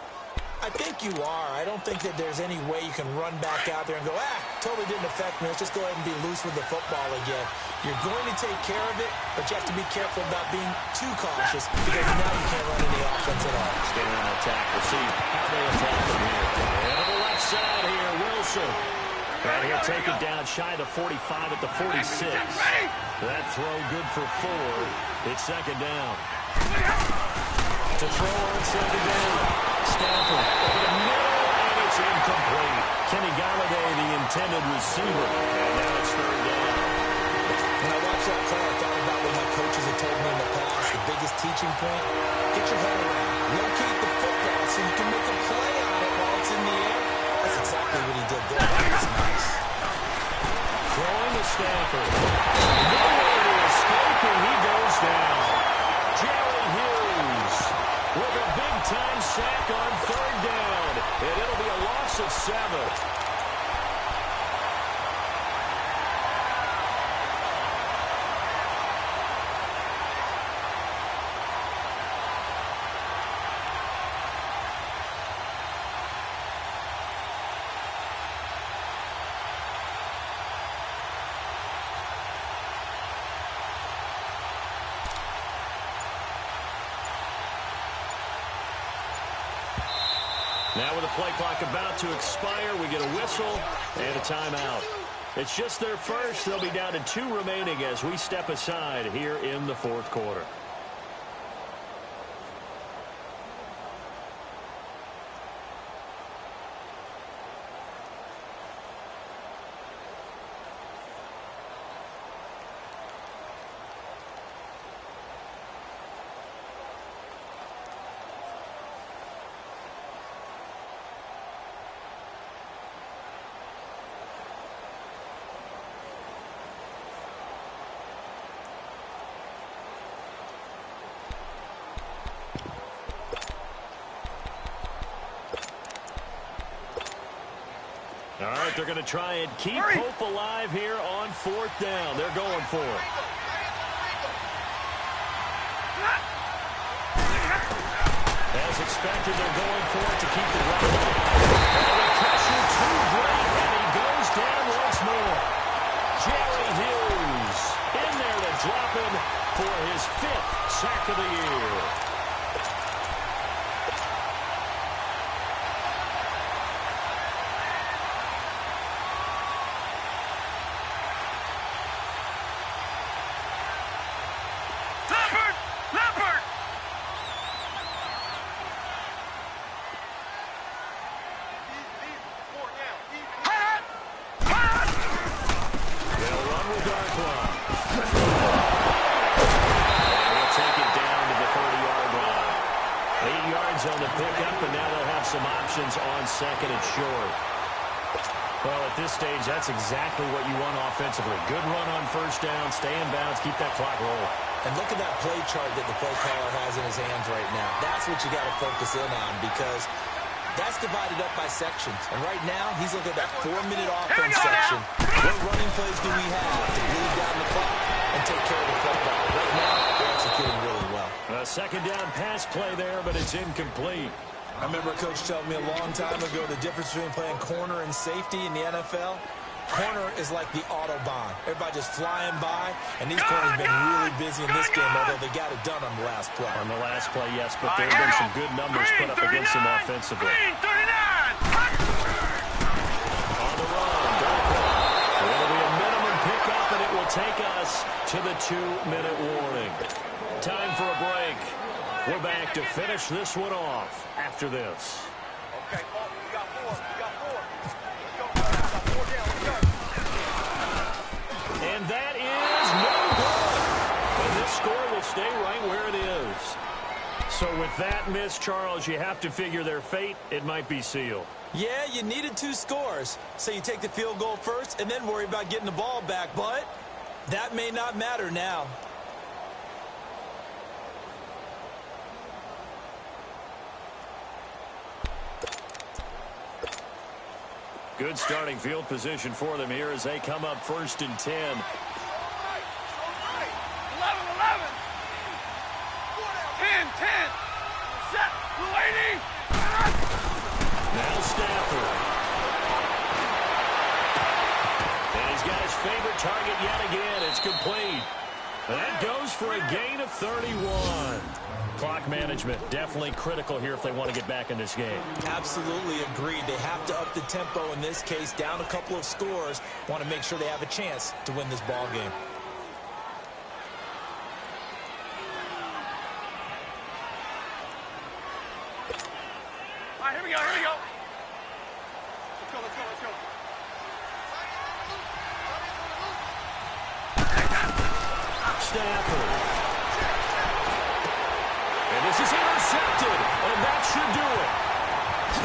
I think you are. I don't think that there's any way you can run back out there and go, totally didn't affect me. Let's just go ahead and be loose with the football again. You're going to take care of it, but you have to be careful about being too cautious because now you can't run any offense at all. Stay on attack. We'll see how they attack from here. And on the left side here, Wilson. And he'll take it down shy of the 45 at the 46. That throw good for 4. It's 2nd down. To throw on 2nd down. Stanford over the middle, and it's incomplete. Kenny Galladay, the intended receiver. And now it's 3rd down. When I watched that play, I thought about what my coaches had told me in the past. The biggest teaching point, get your head around. Locate the football so you can make a play on it while it's in the air. That's exactly what he did there. That was nice. Throwing to Stanford. No way to escape, and he goes down. Jerry Hughes with a big-time sack on 3rd down. And it'll be a loss of 7. Now with the play clock about to expire, we get a whistle and a timeout. It's just their first. They'll be down to 2 remaining as we step aside here in the fourth quarter. All right, they're going to try and keep hope alive here on 4th down. They're going for it. As expected, they're going for it to keep the run alive. And the pressure too great, and he goes down once more. Jerry Hughes in there to drop him for his 5th sack of the year. On the pickup, and now they'll have some options on 2nd and short. Well, at this stage, that's exactly what you want offensively. Good run on 1st down, stay in bounds, keep that clock rolling. And look at that play chart that the play caller has in his hands right now. That's what you got to focus in on, because that's divided up by sections. And right now, he's looking at that 4-minute offense section. What running plays do we have to bleed down the clock and take care of the football? Right now, they're executing really well. A 2nd down pass play there, but it's incomplete. I remember a coach telling me a long time ago the difference between playing corner and safety in the NFL. Corner is like the Autobahn. Everybody just flying by, and these corners have been really busy in this game, although they got it done on the last play. On the last play, yes, but there have been some good numbers put up against them offensively. Green 39. On the run, it'll be a minimum pickup, and it will take us to the 2-minute warning. Time for a break. We're back to finish this one off after this. Okay, we got 4. We got 4. Let's go. We got 4 down. Let's go. And that is no good. And this score will stay right where it is. So with that miss, Charles, you have to figure their fate. It might be sealed. Yeah, you needed 2 scores. So you take the field goal first and then worry about getting the ball back. But that may not matter now. Good starting field position for them here as they come up 1st and 10. 11, 11. Set. We're waiting. Now Stafford. And he's got his favorite target yet again. It's complete. And that goes for a gain of 31. Clock management definitely critical here if they want to get back in this game. Absolutely agreed. They have to up the tempo in this case, down a couple of scores. Want to make sure they have a chance to win this ball game. All right, here we go. Here we go. Let's go. Let's go. Let's go. Stafford. And this is intercepted, and that should do it.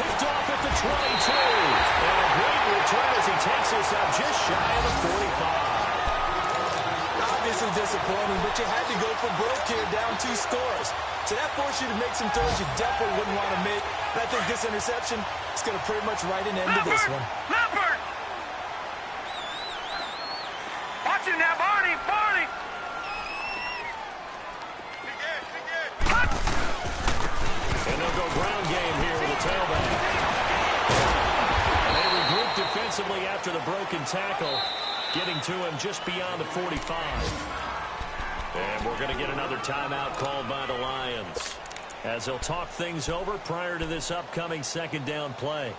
Picked off at the 22. And a great return as he takes this up just shy of the 45. Obviously disappointing, but you had to go for broke here, down 2 scores. So that forced you to make some throws you definitely wouldn't want to make. And I think this interception is going to pretty much write an end to this one. Leopard! Watch it now, Barney! Barney! And they'll go ground game here with a tailback. And they regroup defensively after the broken tackle, getting to him just beyond the 45. And we're going to get another timeout called by the Lions. as they'll talk things over prior to this upcoming second down play.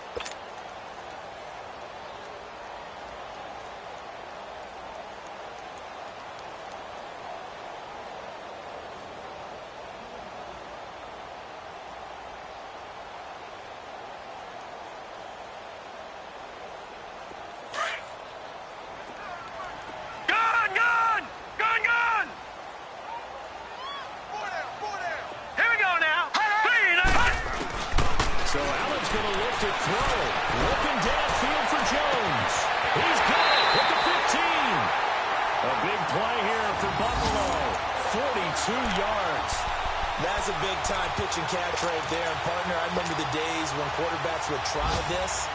That's a big-time pitch and catch right there. And, partner, I remember the days when quarterbacks would try this.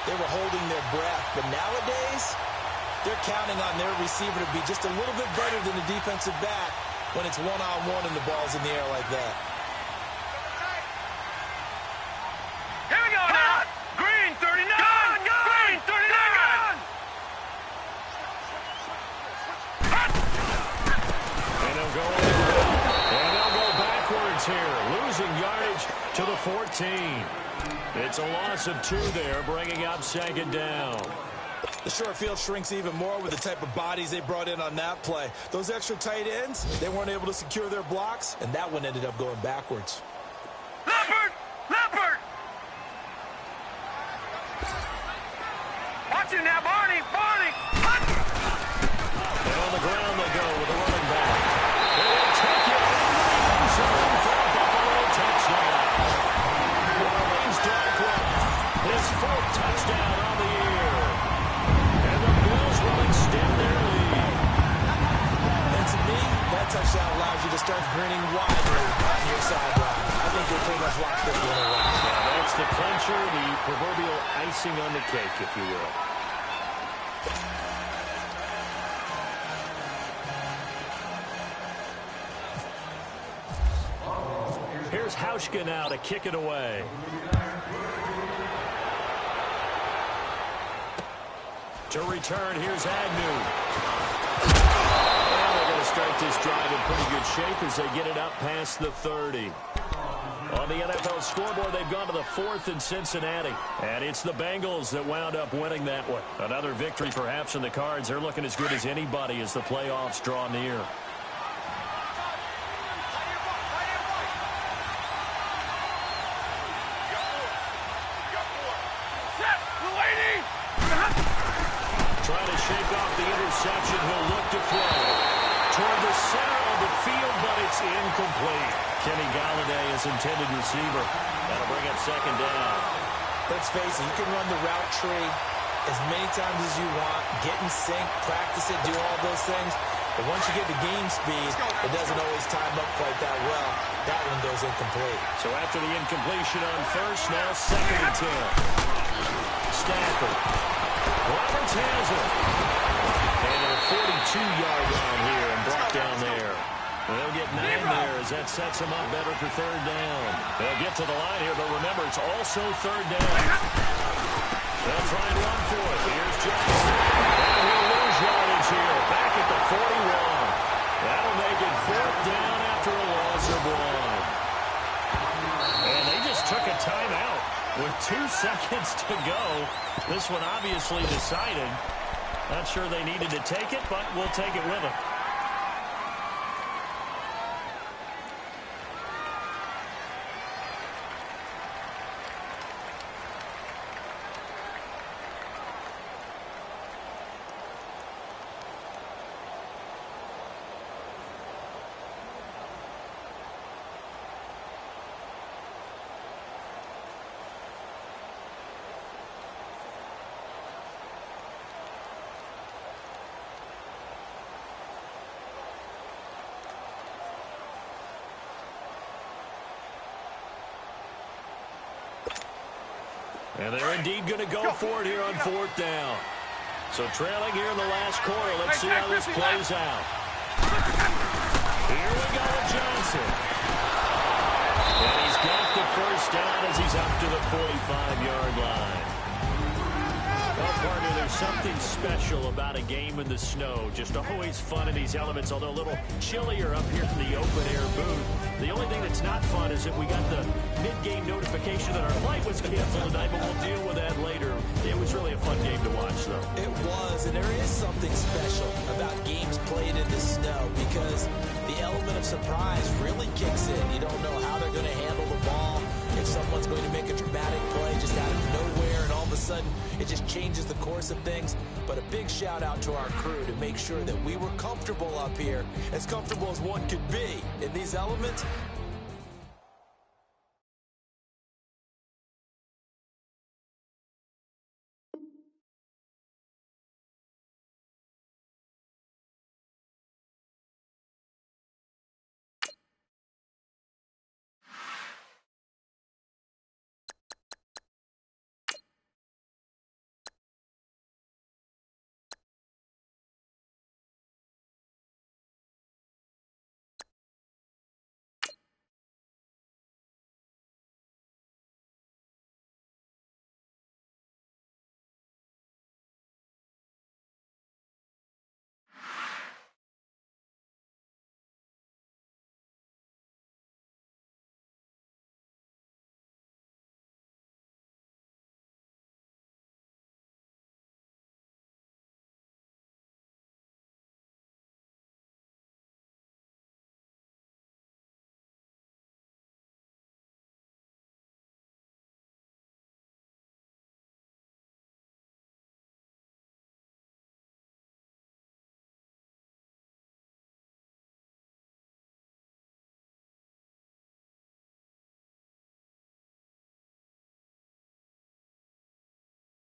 They were holding their breath. But nowadays, they're counting on their receiver to be just a little bit better than the defensive back when it's one-on-one and the ball's in the air like that. Here we go now. Green 39. Green 39. And they'll go backwards here, losing yardage to the 14. It's a loss of 2 there, bringing up second down. The short field shrinks even more with the type of bodies they brought in on that play. Those extra tight ends, they weren't able to secure their blocks, and that one ended up going backwards. Leopard! Leopard! Watch it now, Barney! Barney! And on the ground they go with the running back. They will take it in the end zone for a Buffalo touchdown. Orleans Darkwood, his 4th touchdown on the year. And the Bills will extend their lead. And to me, that touchdown allows you to start grinning widely on your sideline. I think they pretty much locked this one away. Yeah, that's the clincher, the proverbial icing on the cake, if you will. Here's Hauschka now to kick it away. To return, here's Agnew. And they're going to start this drive in pretty good shape as they get it up past the 30. On the NFL scoreboard, they've gone to the 4th in Cincinnati. And it's the Bengals that wound up winning that one. Another victory perhaps in the cards. They're looking as good as anybody as the playoffs draw near. Trying to shake off the interception. He'll look to throw toward the center of the field, but it's incomplete. Kenny Galladay is intended receiver. That'll bring up second down. Let's face it, you can run the route tree as many times as you want, get in sync, practice it, do all those things. But once you get to game speed, it doesn't always time up quite that well. That one goes incomplete. So after the incompletion on first, now 2nd and 10. Stafford. Roberts has it. And a 42-yard line here and brought down there. They'll get 9 there as that sets them up better for 3rd down. They'll get to the line here, but remember, it's also 3rd down. They'll try and run for it. Here's Johnson. And he'll lose yardage here. Back at the 41. That'll make it 4th down after a loss of 1. And they just took a timeout with 2 seconds to go. This one obviously decided. Not sure they needed to take it, but we'll take it with them. And they're indeed going to go for it here on 4th down. So trailing here in the last quarter. Let's see how this plays out. Here we go with Johnson. And he's got the 1st down as he's up to the 45-yard line. Well, partner, there's Something special about a game in the snow. Just always fun in these elements, although a little chillier up here in the open-air booth. The only thing that's not fun is that we got the mid-game notification that our flight was canceled tonight, but we'll deal with that later. It was really a fun game to watch, though. It was, and there is something special about games played in the snow because the element of surprise really kicks in. You don't know how they're going to handle the ball, if someone's going to make a dramatic play just out of nowhere, and all of a sudden it just changes the course of things. But a big shout out to our crew to make sure that we were comfortable up here, as comfortable as one could be in these elements.